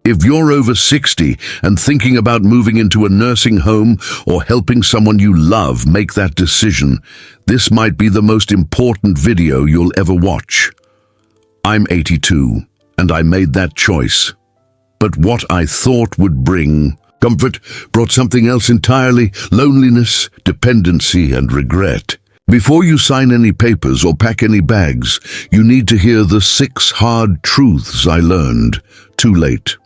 If you're over 60 and thinking about moving into a nursing home or helping someone you love make that decision, this might be the most important video you'll ever watch. I'm 82, and I made that choice. But what I thought would bring comfort brought something else entirely: loneliness, dependency, and regret. Before you sign any papers or pack any bags, you need to hear the 6 hard truths I learned too late.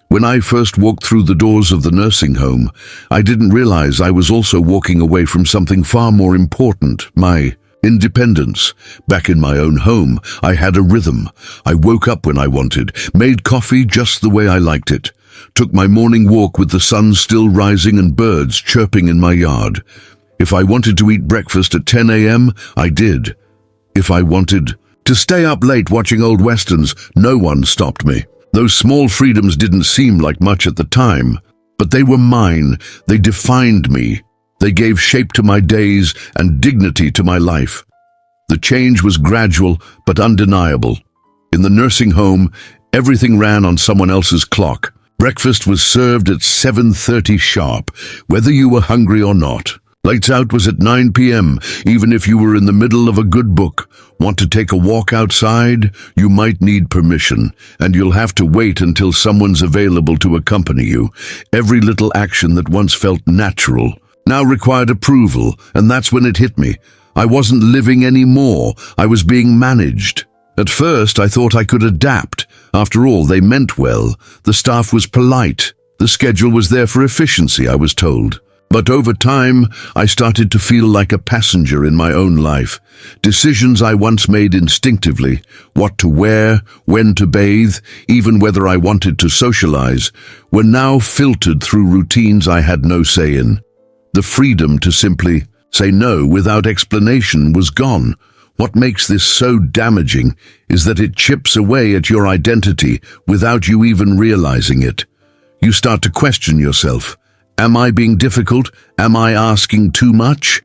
When I first walked through the doors of the nursing home, I didn't realize I was also walking away from something far more important: my independence. Back in my own home, I had a rhythm. I woke up when I wanted, made coffee just the way I liked it, took my morning walk with the sun still rising and birds chirping in my yard. If I wanted to eat breakfast at 10 a.m., I did. If I wanted to stay up late watching old westerns, no one stopped me. Those small freedoms didn't seem like much at the time, but they were mine. They defined me. They gave shape to my days and dignity to my life. The change was gradual but undeniable. In the nursing home, everything ran on someone else's clock. Breakfast was served at 7:30 sharp, whether you were hungry or not. Lights out was at 9 p.m., even if you were in the middle of a good book. Want to take a walk outside? You might need permission, and you'll have to wait until someone's available to accompany you. Every little action that once felt natural now required approval, and that's when it hit me. I wasn't living anymore. I was being managed. At first, I thought I could adapt. After all, they meant well. The staff was polite. The schedule was there for efficiency, I was told. But over time, I started to feel like a passenger in my own life. Decisions I once made instinctively, what to wear, when to bathe, even whether I wanted to socialize, were now filtered through routines I had no say in. The freedom to simply say no without explanation was gone. What makes this so damaging is that it chips away at your identity without you even realizing it. You start to question yourself. Am I being difficult? Am I asking too much?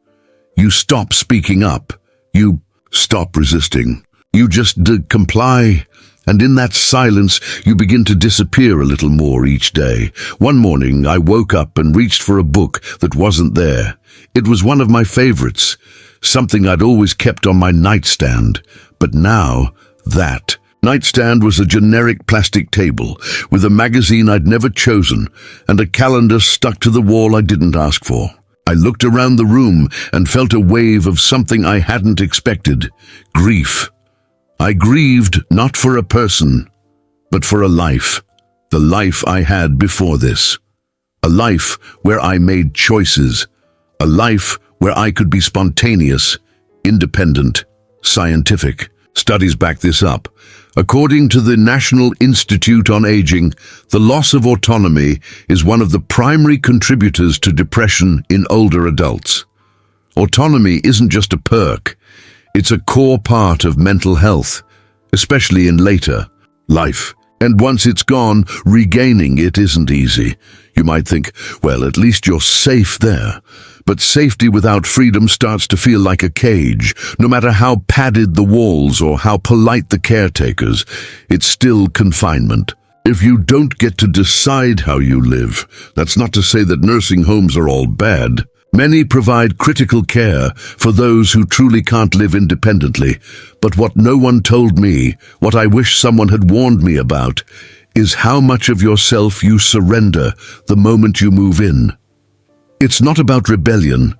You stop speaking up. You stop resisting. You just comply. And in that silence, you begin to disappear a little more each day. One morning, I woke up and reached for a book that wasn't there. It was one of my favorites, something I'd always kept on my nightstand. But now, that nightstand was a generic plastic table with a magazine I'd never chosen and a calendar stuck to the wall I didn't ask for. I looked around the room and felt a wave of something I hadn't expected: grief. I grieved not for a person, but for a life. The life I had before this. A life where I made choices. A life where I could be spontaneous, independent, scientific. Studies back this up. According to the National Institute on Aging, the loss of autonomy is one of the primary contributors to depression in older adults. Autonomy isn't just a perk, it's a core part of mental health, especially in later life. And once it's gone, regaining it isn't easy. You might think, well, at least you're safe there. But safety without freedom starts to feel like a cage. No matter how padded the walls or how polite the caretakers, it's still confinement. If you don't get to decide how you live, that's not to say that nursing homes are all bad. Many provide critical care for those who truly can't live independently. But what no one told me, what I wish someone had warned me about, is how much of yourself you surrender the moment you move in. It's not about rebellion.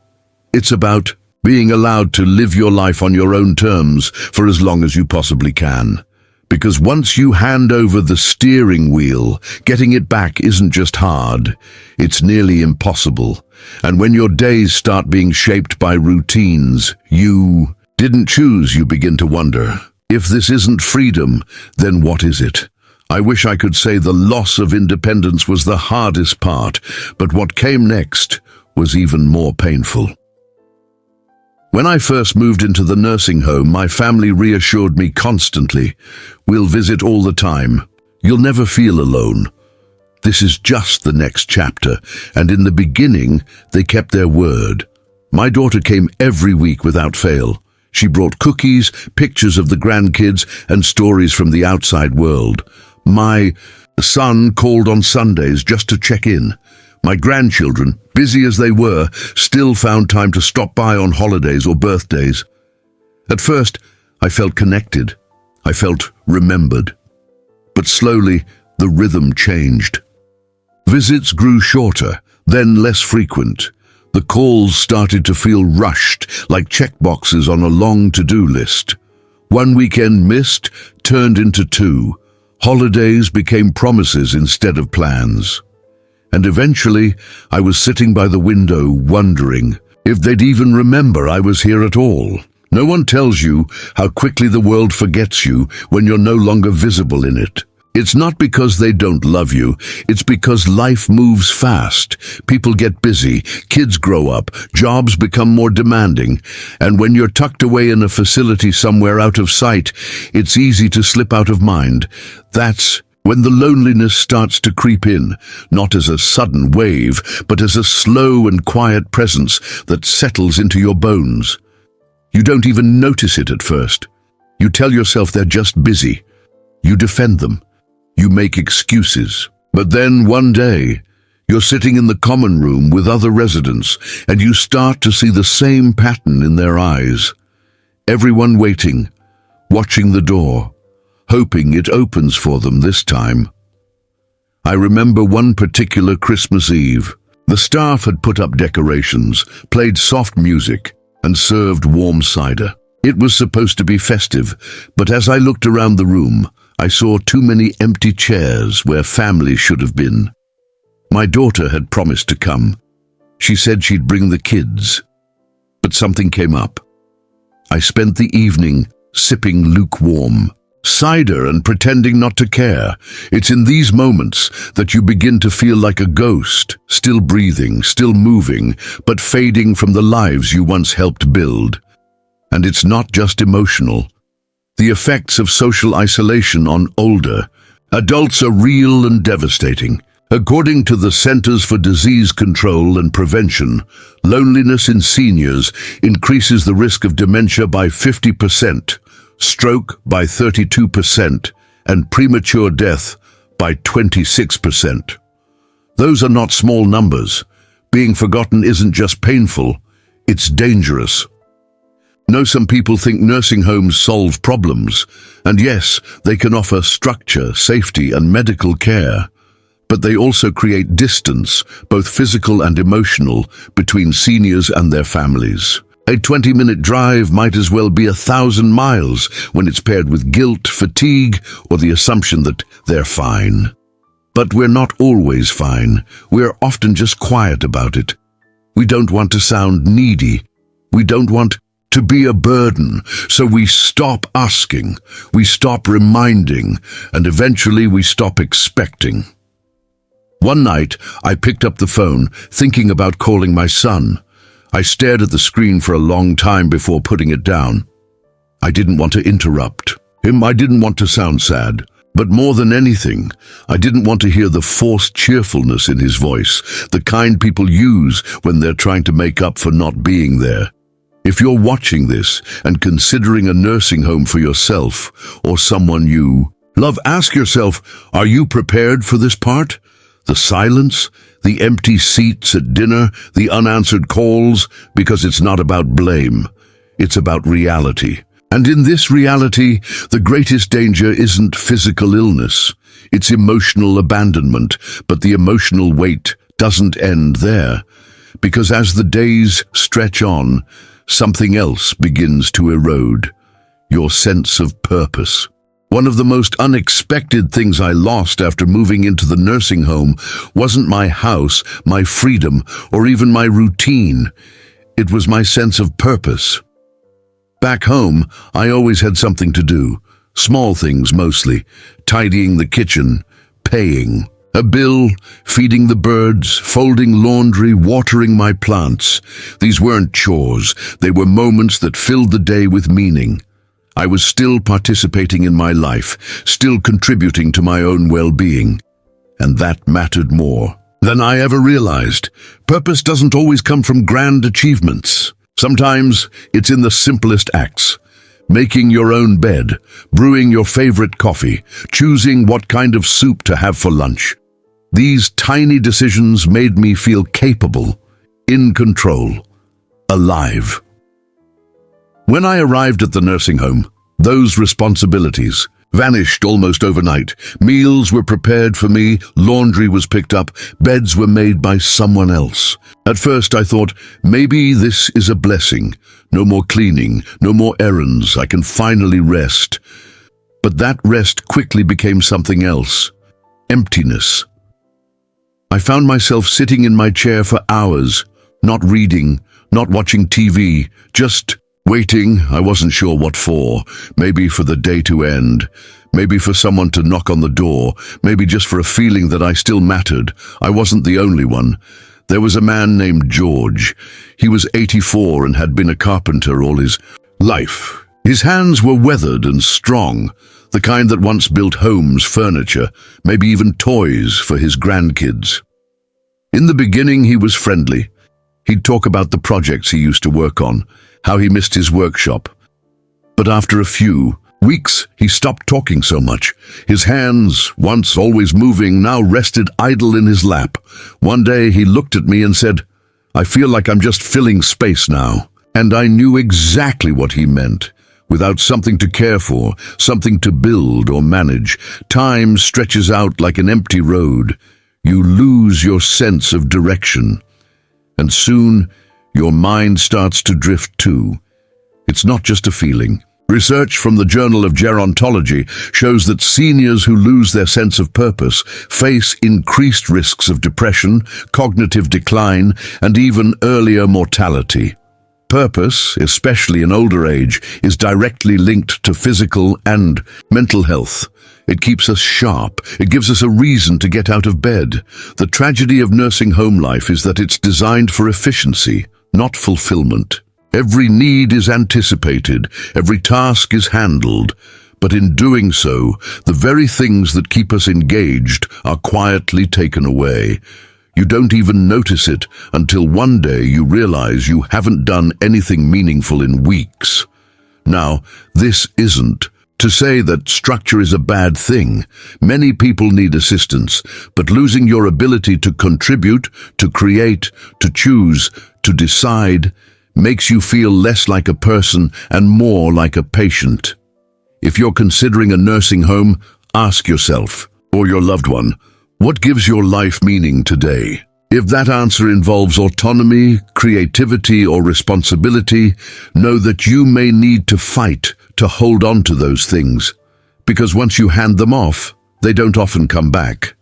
It's about being allowed to live your life on your own terms for as long as you possibly can. Because once you hand over the steering wheel, getting it back isn't just hard, it's nearly impossible. And when your days start being shaped by routines you didn't choose, you begin to wonder, if this isn't freedom, then what is it? I wish I could say the loss of independence was the hardest part, but what came next was even more painful. When I first moved into the nursing home, my family reassured me constantly. We'll visit all the time. You'll never feel alone. This is just the next chapter, and in the beginning, they kept their word. My daughter came every week without fail. She brought cookies, pictures of the grandkids, and stories from the outside world. My The son called on Sundays just to check in. My grandchildren, busy as they were, still found time to stop by on holidays or birthdays. At first, I felt connected. I felt remembered. But slowly, the rhythm changed. Visits grew shorter, then less frequent. The calls started to feel rushed, like checkboxes on a long to-do list. One weekend missed turned into two. Holidays became promises instead of plans. And eventually, I was sitting by the window wondering if they'd even remember I was here at all. No one tells you how quickly the world forgets you when you're no longer visible in it. It's not because they don't love you, it's because life moves fast. People get busy, kids grow up, jobs become more demanding, and when you're tucked away in a facility somewhere out of sight, it's easy to slip out of mind. That's when the loneliness starts to creep in, not as a sudden wave, but as a slow and quiet presence that settles into your bones. You don't even notice it at first. You tell yourself they're just busy. You defend them. You make excuses. But then one day, you're sitting in the common room with other residents, and you start to see the same pattern in their eyes. Everyone waiting, watching the door, hoping it opens for them this time. I remember one particular Christmas Eve. The staff had put up decorations, played soft music, and served warm cider. It was supposed to be festive, but as I looked around the room, I saw too many empty chairs where family should have been. My daughter had promised to come. She said she'd bring the kids. But something came up. I spent the evening sipping lukewarm cider and pretending not to care. It's in these moments that you begin to feel like a ghost, still breathing, still moving, but fading from the lives you once helped build. And it's not just emotional. The effects of social isolation on older adults are real and devastating. According to the Centers for Disease Control and Prevention, loneliness in seniors increases the risk of dementia by 50%, stroke by 32%, and premature death by 26%. Those are not small numbers. Being forgotten isn't just painful, it's dangerous. No, some people think nursing homes solve problems, and yes, they can offer structure, safety, and medical care. But they also create distance, both physical and emotional, between seniors and their families. A 20-minute drive might as well be 1,000 miles when it's paired with guilt, fatigue, or the assumption that they're fine. But we're not always fine. We're often just quiet about it. We don't want to sound needy. We don't want to be a burden, so we stop asking, we stop reminding, and eventually we stop expecting. One night, I picked up the phone, thinking about calling my son. I stared at the screen for a long time before putting it down. I didn't want to interrupt him. I didn't want to sound sad. But more than anything, I didn't want to hear the forced cheerfulness in his voice, the kind people use when they're trying to make up for not being there. If you're watching this and considering a nursing home for yourself or someone you love, ask yourself, are you prepared for this part? The silence, the empty seats at dinner, the unanswered calls, because it's not about blame. It's about reality. And in this reality, the greatest danger isn't physical illness. It's emotional abandonment, but the emotional weight doesn't end there. Because as the days stretch on, something else begins to erode. Your sense of purpose. One of the most unexpected things I lost after moving into the nursing home wasn't my house, my freedom, or even my routine. It was my sense of purpose. Back home, I always had something to do. Small things mostly. Tidying the kitchen, paying a bill, feeding the birds, folding laundry, watering my plants. These weren't chores. They were moments that filled the day with meaning. I was still participating in my life, still contributing to my own well-being. And that mattered more than I ever realized. Purpose doesn't always come from grand achievements. Sometimes it's in the simplest acts. making your own bed, brewing your favorite coffee, choosing what kind of soup to have for lunch. These tiny decisions made me feel capable, in control, alive. When I arrived at the nursing home, those responsibilities vanished almost overnight. Meals were prepared for me, laundry was picked up, beds were made by someone else. At first I thought, maybe this is a blessing. No more cleaning, no more errands, I can finally rest. But that rest quickly became something else. Emptiness. I found myself sitting in my chair for hours, not reading, not watching TV, just waiting. I wasn't sure what for. Maybe for the day to end. Maybe for someone to knock on the door. Maybe just for a feeling that I still mattered. I wasn't the only one. There was a man named George. He was 84 and had been a carpenter all his life. His hands were weathered and strong, the kind that once built homes, furniture, maybe even toys for his grandkids. In the beginning, he was friendly. He'd talk about the projects he used to work on, how he missed his workshop. But after a few weeks, he stopped talking so much. His hands, once always moving, now rested idle in his lap. One day he looked at me and said, "I feel like I'm just filling space now." And I knew exactly what he meant. Without something to care for, something to build or manage, time stretches out like an empty road. You lose your sense of direction. And soon, your mind starts to drift too. It's not just a feeling. Research from the Journal of Gerontology shows that seniors who lose their sense of purpose face increased risks of depression, cognitive decline, and even earlier mortality. Purpose, especially in older age, is directly linked to physical and mental health. It keeps us sharp. It gives us a reason to get out of bed. The tragedy of nursing home life is that it's designed for efficiency, not fulfillment. Every need is anticipated, every task is handled, but in doing so, the very things that keep us engaged are quietly taken away. You don't even notice it until one day you realize you haven't done anything meaningful in weeks. Now, this isn't to say that structure is a bad thing. Many people need assistance, but losing your ability to contribute, to create, to choose, to decide, makes you feel less like a person and more like a patient. If you're considering a nursing home, ask yourself, or your loved one, what gives your life meaning today? If that answer involves autonomy, creativity, or responsibility, know that you may need to fight to hold on to those things, because once you hand them off, they don't often come back.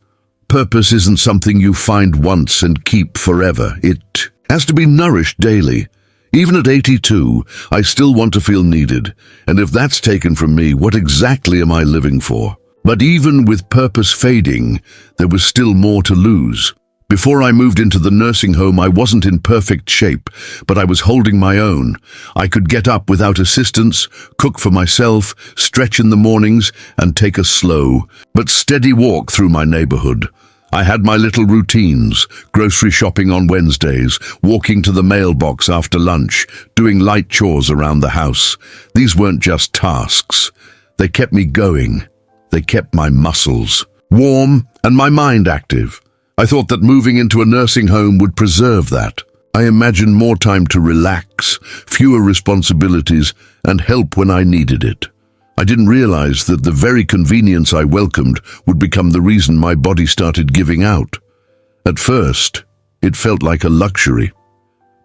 Purpose isn't something you find once and keep forever. It has to be nourished daily. Even at 82, I still want to feel needed, and if that's taken from me, what exactly am I living for? But even with purpose fading, there was still more to lose. Before I moved into the nursing home, I wasn't in perfect shape, but I was holding my own. I could get up without assistance, cook for myself, stretch in the mornings, and take a slow, but steady walk through my neighborhood. I had my little routines, grocery shopping on Wednesdays, walking to the mailbox after lunch, doing light chores around the house. These weren't just tasks. They kept me going. They kept my muscles warm and my mind active. I thought that moving into a nursing home would preserve that. I imagined more time to relax, fewer responsibilities, and help when I needed it. I didn't realize that the very convenience I welcomed would become the reason my body started giving out. At first, it felt like a luxury.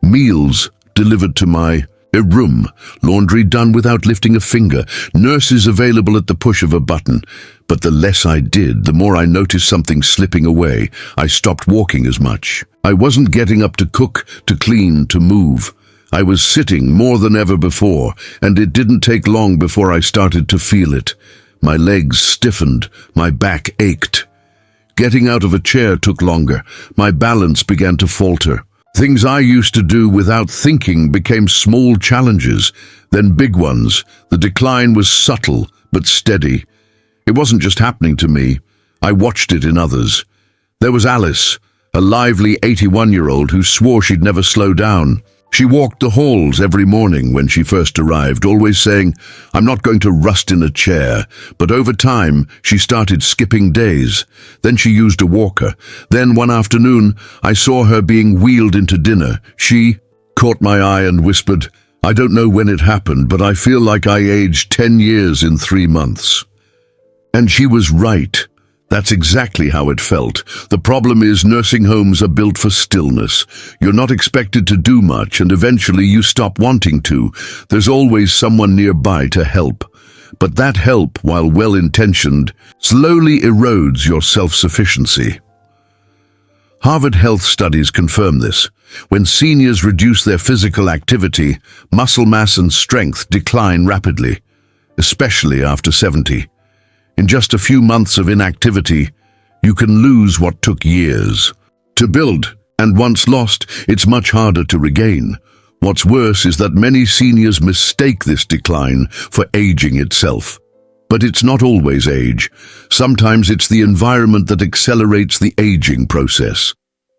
Meals delivered to my room, laundry done without lifting a finger, nurses available at the push of a button. But the less I did, the more I noticed something slipping away. I stopped walking as much. I wasn't getting up to cook, to clean, to move. I was sitting more than ever before, and it didn't take long before I started to feel it. My legs stiffened, my back ached. Getting out of a chair took longer. My balance began to falter. Things I used to do without thinking became small challenges, then big ones. The decline was subtle but steady. It wasn't just happening to me. I watched it in others. There was Alice, a lively 81-year-old who swore she'd never slow down. She walked the halls every morning when she first arrived, always saying, "I'm not going to rust in a chair." But over time, she started skipping days. Then she used a walker. Then one afternoon, I saw her being wheeled into dinner. She caught my eye and whispered, "I don't know when it happened, but I feel like I aged 10 years in 3 months." And she was right. That's exactly how it felt. The problem is nursing homes are built for stillness. You're not expected to do much, and eventually you stop wanting to. There's always someone nearby to help. But that help, while well-intentioned, slowly erodes your self-sufficiency. Harvard health studies confirm this. When seniors reduce their physical activity, muscle mass and strength decline rapidly, especially after 70. In just a few months of inactivity, you can lose what took years to build, and once lost, it's much harder to regain. What's worse is that many seniors mistake this decline for aging itself. But it's not always age. Sometimes it's the environment that accelerates the aging process.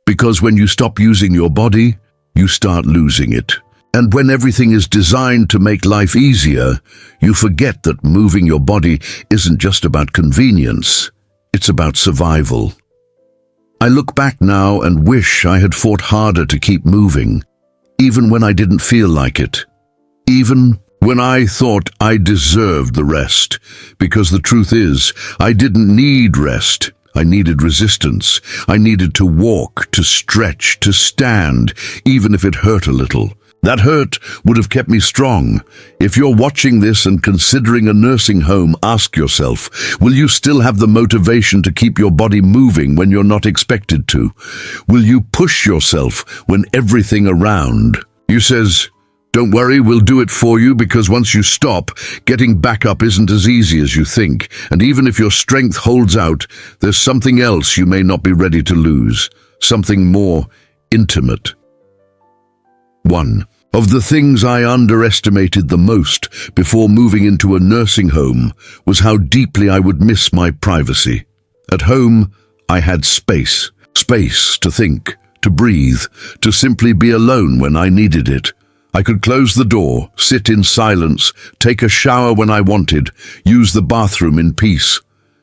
Because when you stop using your body, you start losing it. And when everything is designed to make life easier, you forget that moving your body isn't just about convenience, it's about survival. I look back now and wish I had fought harder to keep moving, even when I didn't feel like it, even when I thought I deserved the rest, because the truth is, I didn't need rest. I needed resistance. I needed to walk, to stretch, to stand, even if it hurt a little. That hurt would have kept me strong. If you're watching this and considering a nursing home, ask yourself, will you still have the motivation to keep your body moving when you're not expected to? Will you push yourself when everything around you says, "Don't worry, we'll do it for you," because once you stop, getting back up isn't as easy as you think. And even if your strength holds out, there's something else you may not be ready to lose, something more intimate. 1. Of the things I underestimated the most before moving into a nursing home was how deeply I would miss my privacy. At home, I had space to think, to breathe, to simply be alone when I needed it. I could close the door, sit in silence, take a shower when I wanted, use the bathroom in peace.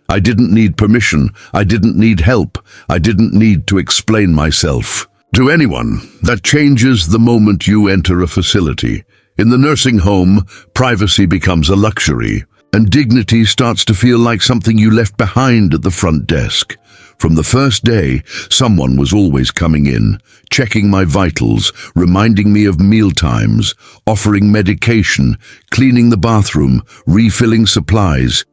I didn't need permission, I didn't need help, I didn't need to explain myself to anyone. That changes the moment you enter a facility. In the nursing home, privacy becomes a luxury, and dignity starts to feel like something you left behind at the front desk. From the first day, someone was always coming in, checking my vitals, reminding me of mealtimes, offering medication, cleaning the bathroom, refilling supplies.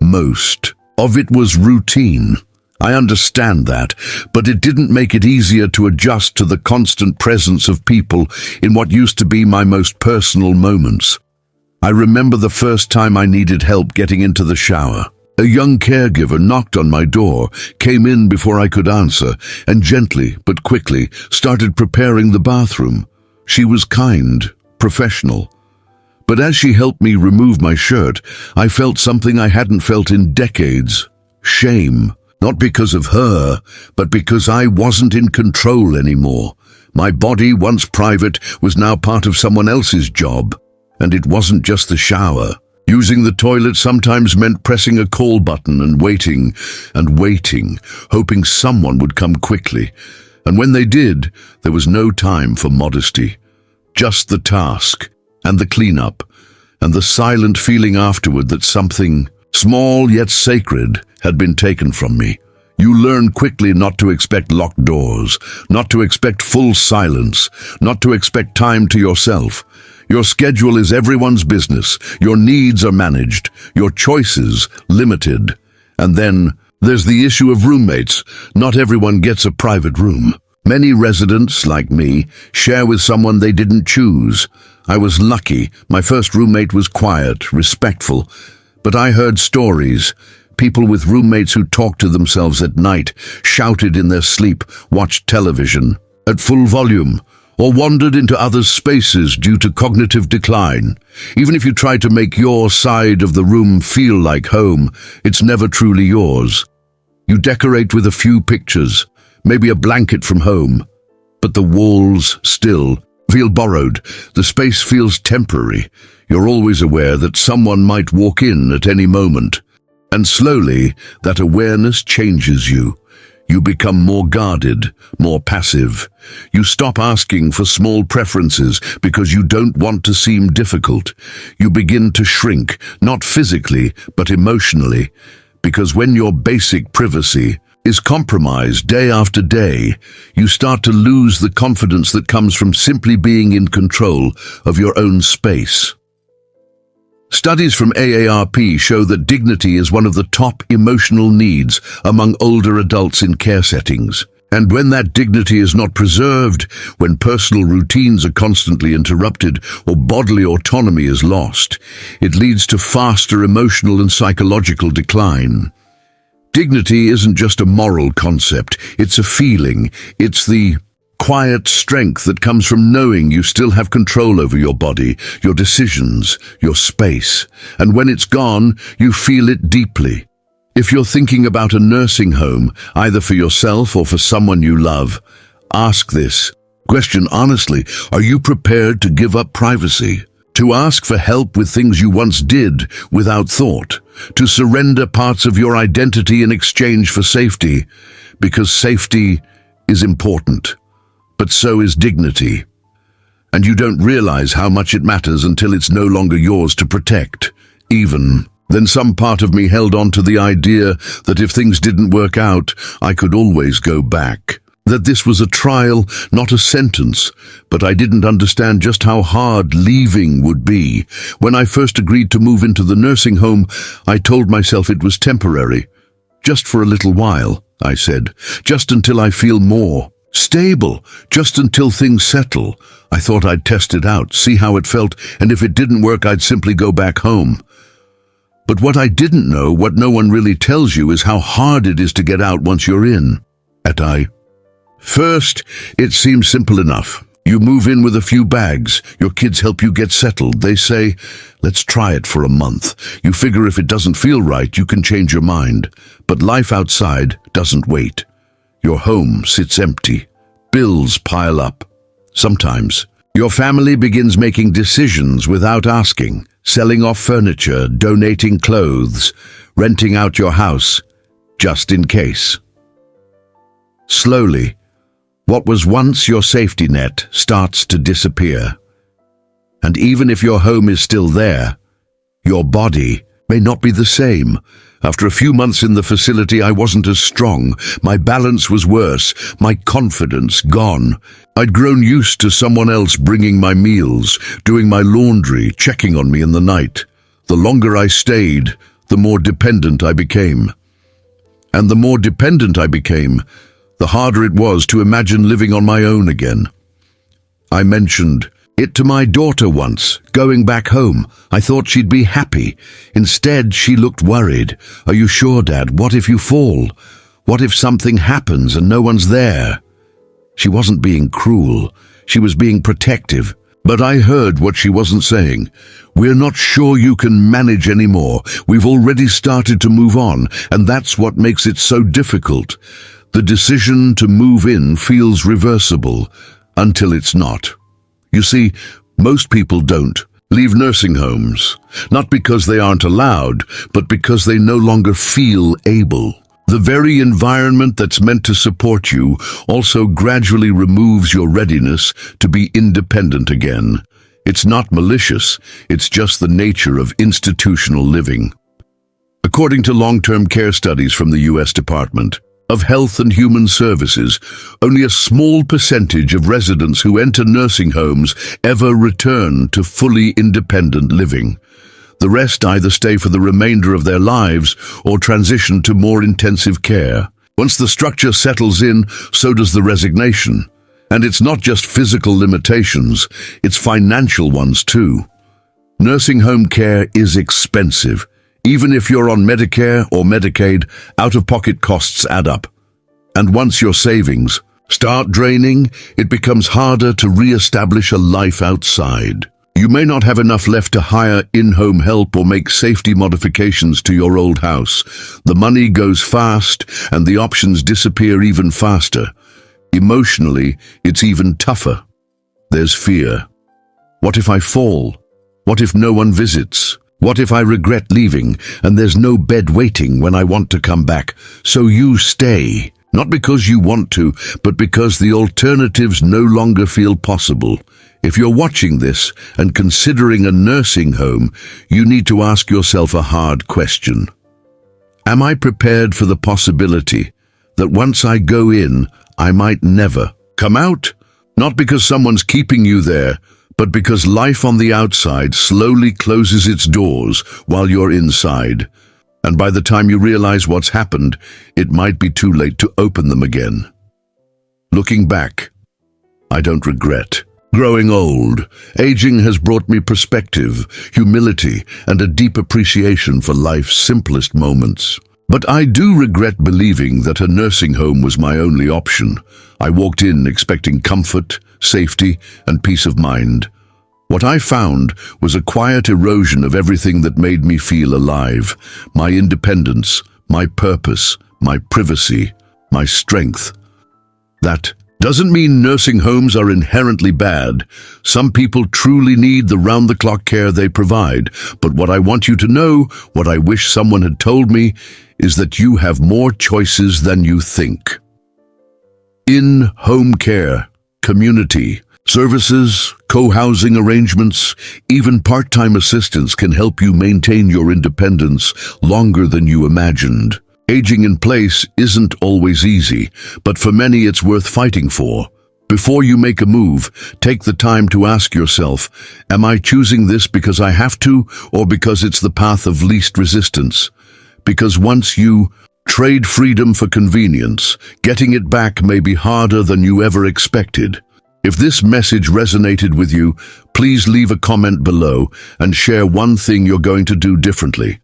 Most of it was routine. I understand that, but it didn't make it easier to adjust to the constant presence of people in what used to be my most personal moments. I remember the first time I needed help getting into the shower. A young caregiver knocked on my door, came in before I could answer, and gently but quickly started preparing the bathroom. She was kind, professional. But as she helped me remove my shirt, I felt something I hadn't felt in decades: shame. Not because of her, but because I wasn't in control anymore. My body, once private, was now part of someone else's job. And it wasn't just the shower. Using the toilet sometimes meant pressing a call button and waiting, hoping someone would come quickly. And when they did, there was no time for modesty. Just the task, and the cleanup, and the silent feeling afterward that something small yet sacred had been taken from me. You learn quickly not to expect locked doors, not to expect full silence, not to expect time to yourself. Your schedule is everyone's business, your needs are managed, your choices limited. And then there's the issue of roommates. Not everyone gets a private room. Many residents, like me, share with someone they didn't choose. I was lucky. My first roommate was quiet, respectful. But I heard stories. People with roommates who talked to themselves at night, shouted in their sleep, watched television at full volume, or wandered into others' spaces due to cognitive decline. Even if you try to make your side of the room feel like home, it's never truly yours. You decorate with a few pictures, maybe a blanket from home, but the walls still feel borrowed. The space feels temporary. You're always aware that someone might walk in at any moment. And slowly, that awareness changes you. You become more guarded, more passive. You stop asking for small preferences because you don't want to seem difficult. You begin to shrink, not physically, but emotionally. Because when your basic privacy is compromised day after day, you start to lose the confidence that comes from simply being in control of your own space. Studies from AARP show that dignity is one of the top emotional needs among older adults in care settings. And when that dignity is not preserved, when personal routines are constantly interrupted or bodily autonomy is lost, it leads to faster emotional and psychological decline. Dignity isn't just a moral concept, it's a feeling. It's the quiet strength that comes from knowing you still have control over your body, your decisions, your space. And when it's gone, you feel it deeply. If you're thinking about a nursing home, either for yourself or for someone you love, ask this question honestly: are you prepared to give up privacy? To ask for help with things you once did without thought? To surrender parts of your identity in exchange for safety? Because safety is important. But so is dignity. And you don't realize how much it matters until it's no longer yours to protect. Even then, some part of me held on to the idea that if things didn't work out, I could always go back. That this was a trial, not a sentence. But I didn't understand just how hard leaving would be. When I first agreed to move into the nursing home, I told myself it was temporary. Just for a little while, I said. Just until I feel more stable, just until things settle. I thought I'd test it out, see how it felt, and if it didn't work, I'd simply go back home. But what I didn't know, what no one really tells you, is how hard it is to get out once you're in. First, it seems simple enough. You move in with a few bags. Your kids help you get settled. They say, let's try it for a month. You figure if it doesn't feel right, you can change your mind. But life outside doesn't wait. Your home sits empty. Bills pile up. Sometimes, your family begins making decisions without asking, selling off furniture, donating clothes, renting out your house, just in case. Slowly, what was once your safety net starts to disappear. And even if your home is still there, your body may not be the same. After a few months in the facility, I wasn't as strong. My balance was worse, my confidence gone. I'd grown used to someone else bringing my meals, doing my laundry, checking on me in the night. The longer I stayed, the more dependent I became. And the more dependent I became, the harder it was to imagine living on my own again. I mentioned it to my daughter once, going back home. I thought she'd be happy. Instead, she looked worried. Are you sure, Dad? What if you fall? What if something happens and no one's there? She wasn't being cruel. She was being protective. But I heard what she wasn't saying. We're not sure you can manage anymore. We've already started to move on, and that's what makes it so difficult. The decision to move in feels reversible, until it's not. You see, most people don't leave nursing homes, not because they aren't allowed, but because they no longer feel able. The very environment that's meant to support you also gradually removes your readiness to be independent again. It's not malicious, it's just the nature of institutional living. According to long-term care studies from the U.S. Department of Health and Human Services, only a small percentage of residents who enter nursing homes ever return to fully independent living. The rest either stay for the remainder of their lives or transition to more intensive care. Once the structure settles in, so does the resignation. And it's not just physical limitations, it's financial ones too. Nursing home care is expensive. Even if you're on Medicare or Medicaid, out-of-pocket costs add up. And once your savings start draining, it becomes harder to re-establish a life outside. You may not have enough left to hire in-home help or make safety modifications to your old house. The money goes fast, and the options disappear even faster. Emotionally, it's even tougher. there's fear. What if I fall? What if no one visits? What if I regret leaving and there's no bed waiting when I want to come back? So you stay, not because you want to, but because the alternatives no longer feel possible. If you're watching this and considering a nursing home, you need to ask yourself a hard question. Am I prepared for the possibility that once I go in, I might never come out? Not because someone's keeping you there, but because life on the outside slowly closes its doors while you're inside. And by the time you realize what's happened, it might be too late to open them again. Looking back, I don't regret. Growing old, aging has brought me perspective, humility, and a deep appreciation for life's simplest moments. But I do regret believing that a nursing home was my only option. I walked in expecting comfort, safety, and peace of mind. What I found was a quiet erosion of everything that made me feel alive. My independence, my purpose, my privacy, my strength. That doesn't mean nursing homes are inherently bad. Some people truly need the round-the-clock care they provide. But what I want you to know, what I wish someone had told me, is that you have more choices than you think. In home care, community, services, co-housing arrangements, even part-time assistance can help you maintain your independence longer than you imagined. Aging in place isn't always easy, but for many it's worth fighting for. Before you make a move, take the time to ask yourself, am I choosing this because I have to, or because it's the path of least resistance? Because once you trade freedom for convenience, getting it back may be harder than you ever expected. If this message resonated with you, please leave a comment below and share one thing you're going to do differently.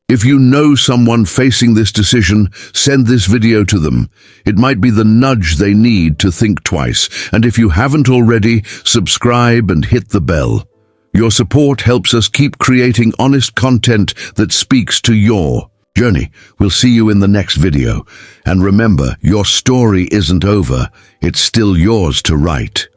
If you know someone facing this decision, send this video to them. It might be the nudge they need to think twice. And if you haven't already, subscribe and hit the bell. Your support helps us keep creating honest content that speaks to your journey. We'll see you in the next video. And remember, your story isn't over. It's still yours to write.